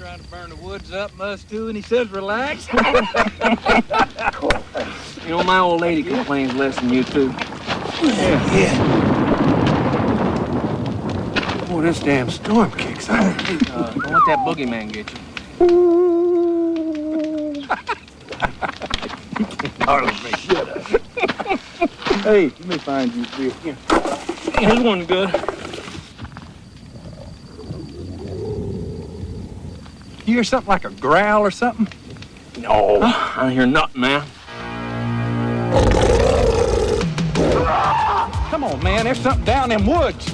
trying to burn the woods up, us too, and he says relax. You know, my old lady complains less than you two. Yeah. Boy, this damn storm kicks out. Don't let that boogeyman get you. Darling, me, shut up. Hey, let me find you three. Here. Here's one good. You hear something like a growl or something? No, I don't hear nothing, man. Come on, man, there's something down in them woods.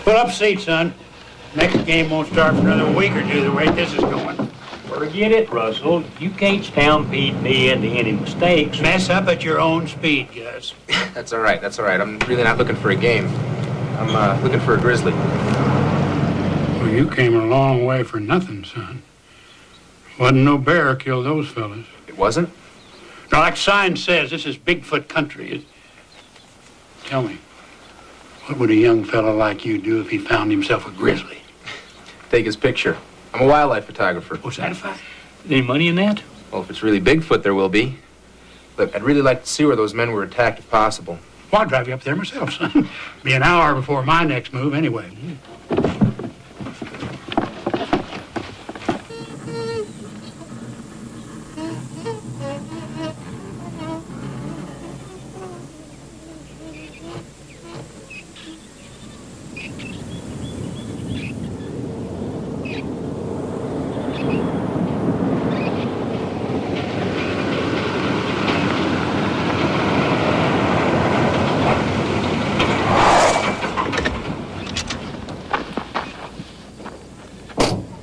Pull up a seat, son. Next game won't start for another week or two the way this is going. Forget it, Russell. You can't stampede me into any mistakes. Mess up at your own speed, Gus. That's all right. That's all right. I'm really not looking for a game. I'm looking for a grizzly. Well, you came a long way for nothing, son. Wasn't no bear killed those fellas. It wasn't? Now, like sign says, this is Bigfoot country. Tell me, what would a young fella like you do if he found himself a grizzly? Take his picture. I'm a wildlife photographer. Was that a fact? Any money in that? Well, if it's really Bigfoot, there will be. Look, I'd really like to see where those men were attacked if possible. Well, I'll drive you up there myself, son. Be an hour before my next move, anyway.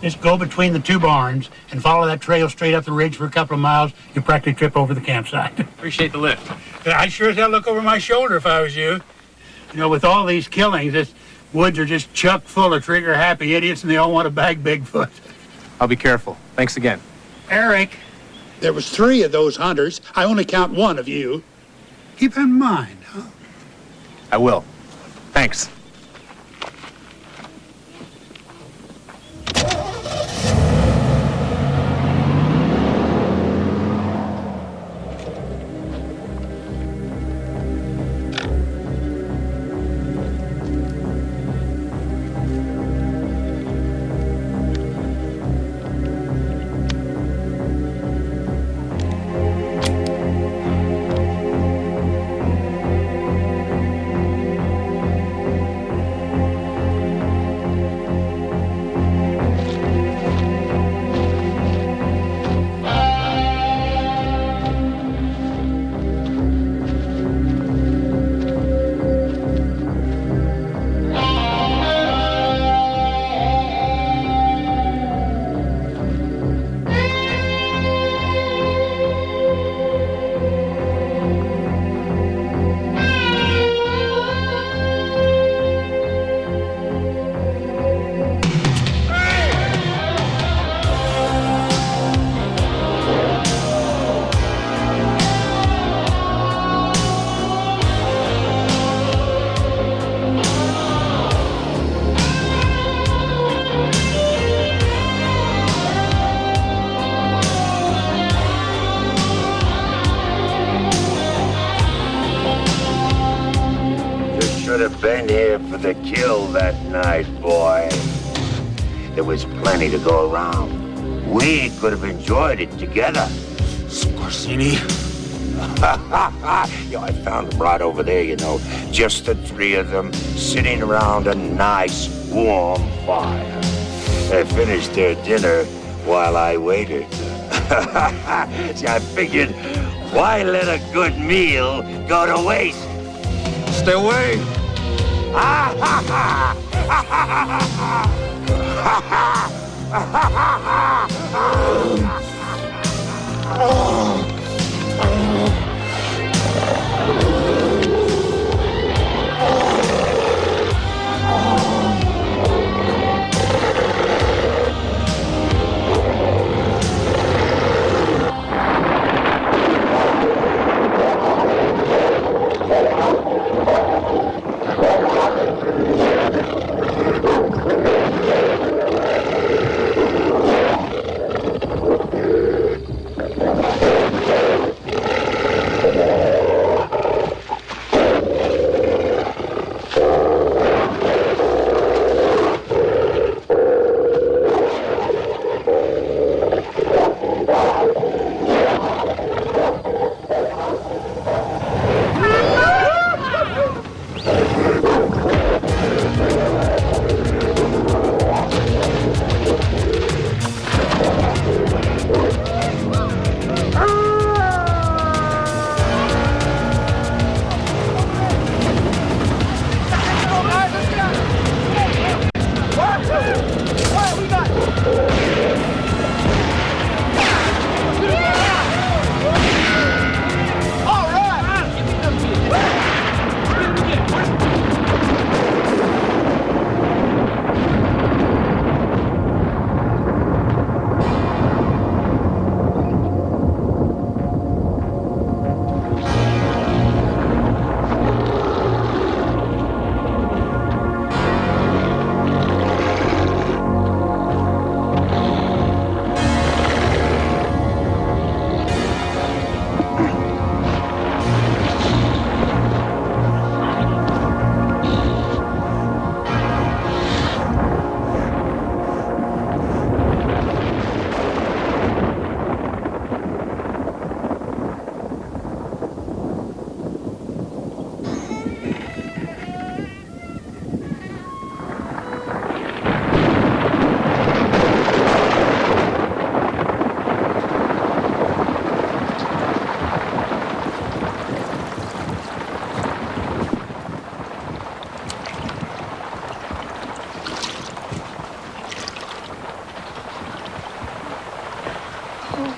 Just go between the two barns and follow that trail straight up the ridge for a couple of miles. You'll practically trip over the campsite. Appreciate the lift. I'd sure as hell look over my shoulder if I was you. You know, with all these killings, this woods are just chock full of trigger-happy idiots, and they all want to bag Bigfoot. I'll be careful. Thanks again. Eric, there was 3 of those hunters. I only count 1 of you. Keep in mind, huh? I will. Thanks. should have been here for the kill that night, boy. There was plenty to go around. We could have enjoyed it together. Scorsini. Yo, I found them right over there, you know. Just the three of them sitting around a nice, warm fire. They finished their dinner while I waited. See, I figured, why let a good meal go to waste? Stay away.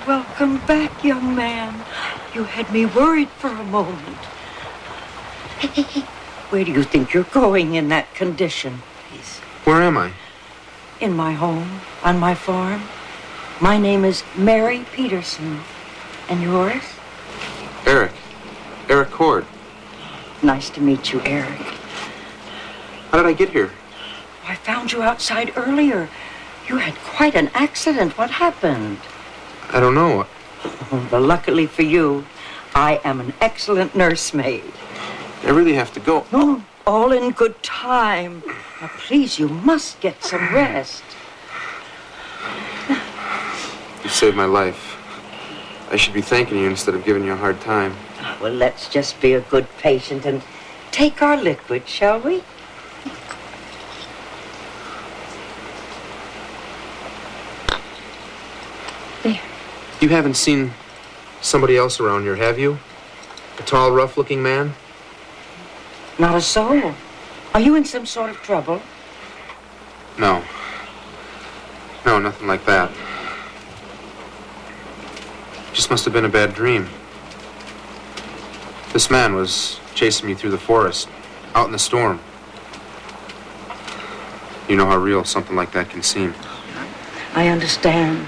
Welcome back, young man. You had me worried for a moment. Where do you think you're going in that condition, please? Where am I? In my home, on my farm. My name is Mary Peterson. And yours? Eric. Eric Cord. Nice to meet you, Eric. How did I get here? I found you outside earlier. You had quite an accident. What happened? I don't know. Well, luckily for you, I am an excellent nursemaid. I really have to go. Oh, all in good time. Now, please, you must get some rest. You saved my life. I should be thanking you instead of giving you a hard time. Well, let's just be a good patient and take our liquid, shall we? There. You haven't seen somebody else around here, have you? A tall, rough-looking man? Not a soul. Are you in some sort of trouble? No. No, nothing like that. Just must have been a bad dream. This man was chasing me through the forest, out in the storm. You know how real something like that can seem. I understand.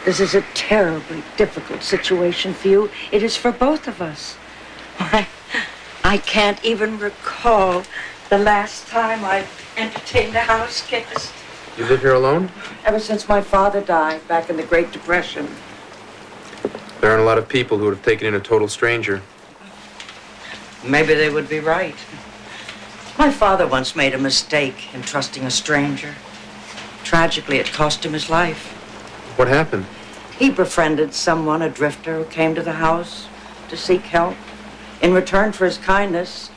This is a terribly difficult situation for you. It is for both of us. I can't even recall the last time I entertained a house guest. You live here alone? Ever since my father died back in the Great Depression. There aren't a lot of people who would have taken in a total stranger. Maybe they would be right. My father once made a mistake in trusting a stranger. Tragically, it cost him his life. What happened? He befriended someone, a drifter, who came to the house to seek help. In return for his kindness,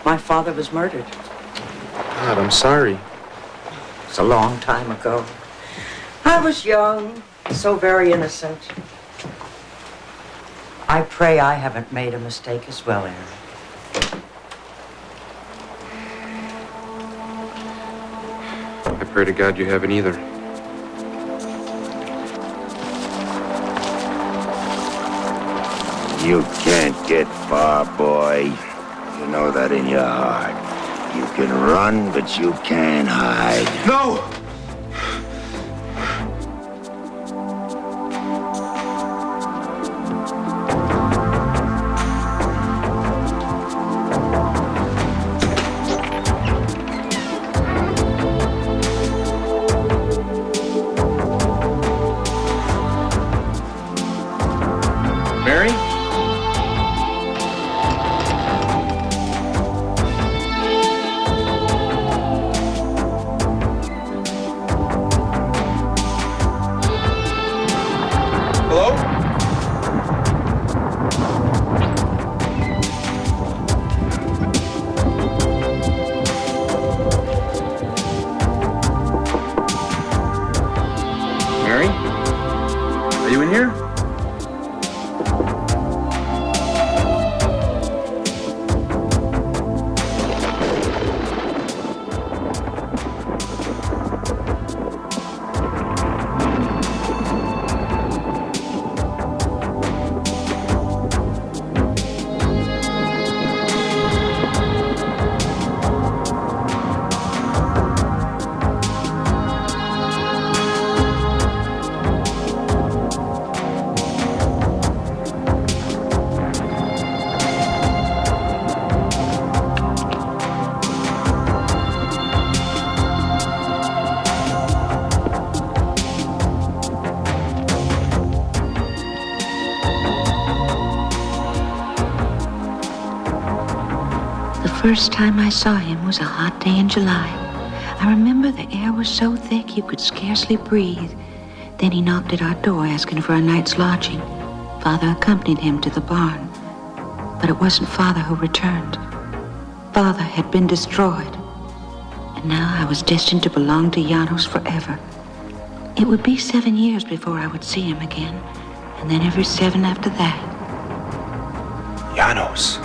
my father was murdered. God, I'm sorry. It's a long time ago. I was young, so very innocent. I pray I haven't made a mistake as well, Aaron. I pray to God you haven't either. You can't get far, boy. You know that in your heart. You can run, but you can't hide. No! Mary? Hello? Mary? Are you in here? The first time I saw him was a hot day in July. I remember the air was so thick you could scarcely breathe. Then he knocked at our door asking for a night's lodging. Father accompanied him to the barn. But it wasn't Father who returned. Father had been destroyed. And now I was destined to belong to Janos forever. It would be 7 years before I would see him again. And then every 7 after that. Janos.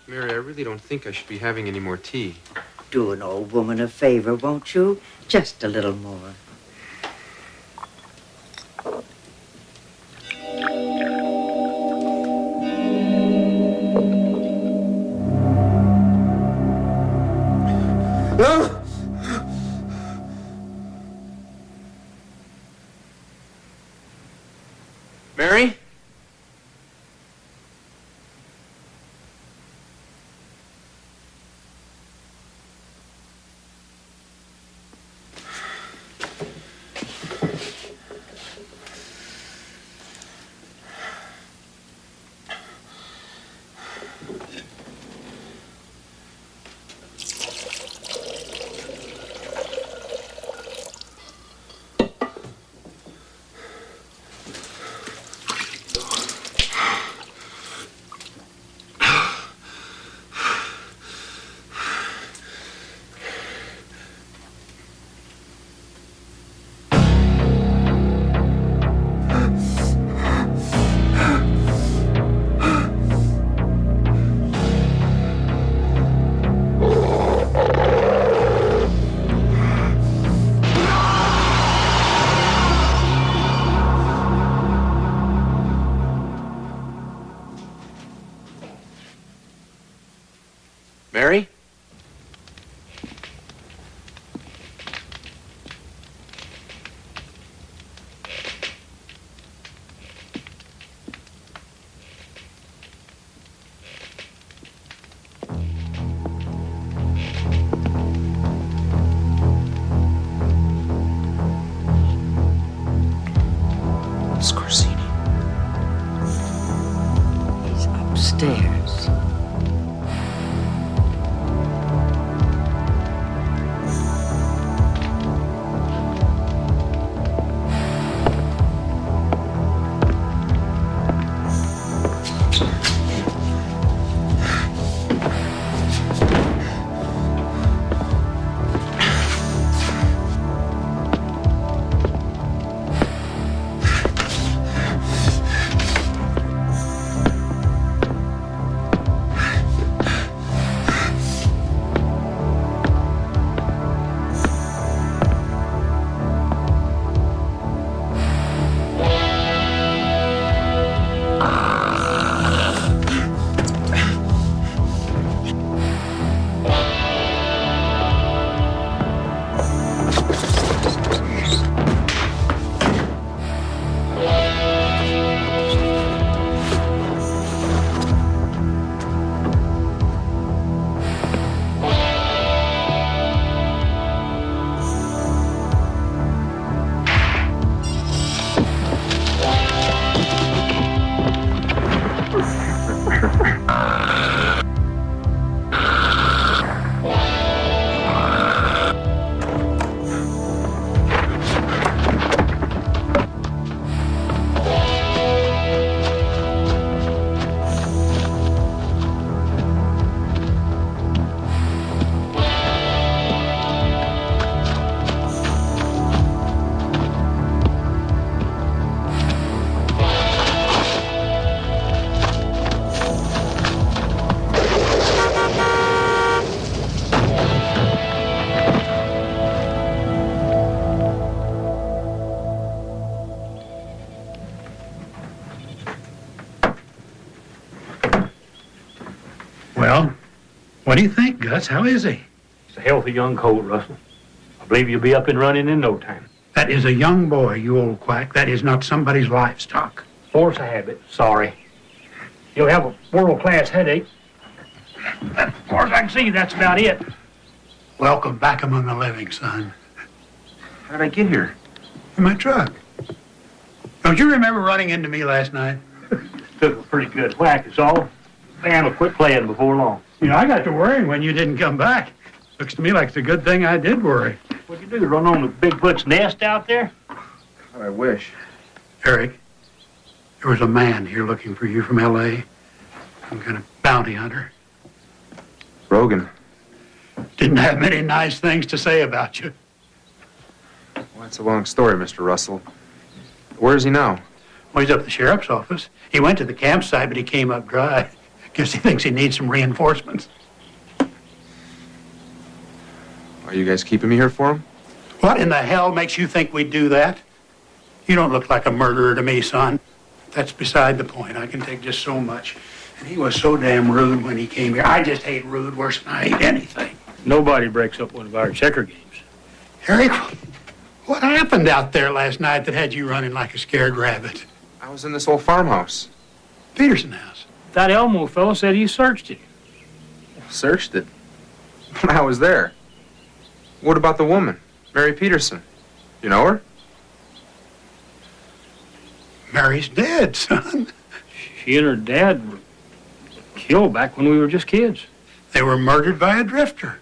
Mary, I really don't think I should be having any more tea. Do an old woman a favor, won't you? Just a little more. Mary? Scorsini. He's upstairs. Well, what do you think, Gus? How is he? He's a healthy young colt, Russell. I believe you'll be up and running in no time. That is a young boy, you old quack. That is not somebody's livestock. Force of habit. Sorry. You'll have a world-class headache. As far as I can see, that's about it. Welcome back among the living, son. How did I get here? In my truck. Don't you remember running into me last night? Took a pretty good whack, is all. Man will quit playing before long. You know, I got to worrying when you didn't come back. Looks to me like it's a good thing I did worry. What'd you do, run on the Bigfoot's nest out there? I wish. Eric, there was a man here looking for you from L.A. Some kind of bounty hunter. Rogan. Didn't have many nice things to say about you. Well, that's a long story, Mr. Russell. Where is he now? Well, he's up at the sheriff's office. He went to the campsite, but he came up dry. Guess he thinks he needs some reinforcements. Are you guys keeping me here for him? What in the hell makes you think we'd do that? You don't look like a murderer to me, son. That's beside the point. I can take just so much. And he was so damn rude when he came here. I just hate rude worse than I hate anything. Nobody breaks up one of our checker games. Eric, what happened out there last night that had you running like a scared rabbit? I was in this old farmhouse. Peterson house. That Elmo fellow said he searched it. Searched it. When I was there. What about the woman, Mary Peterson? You know her? Mary's dead, son. She and her dad were killed back when we were just kids. They were murdered by a drifter.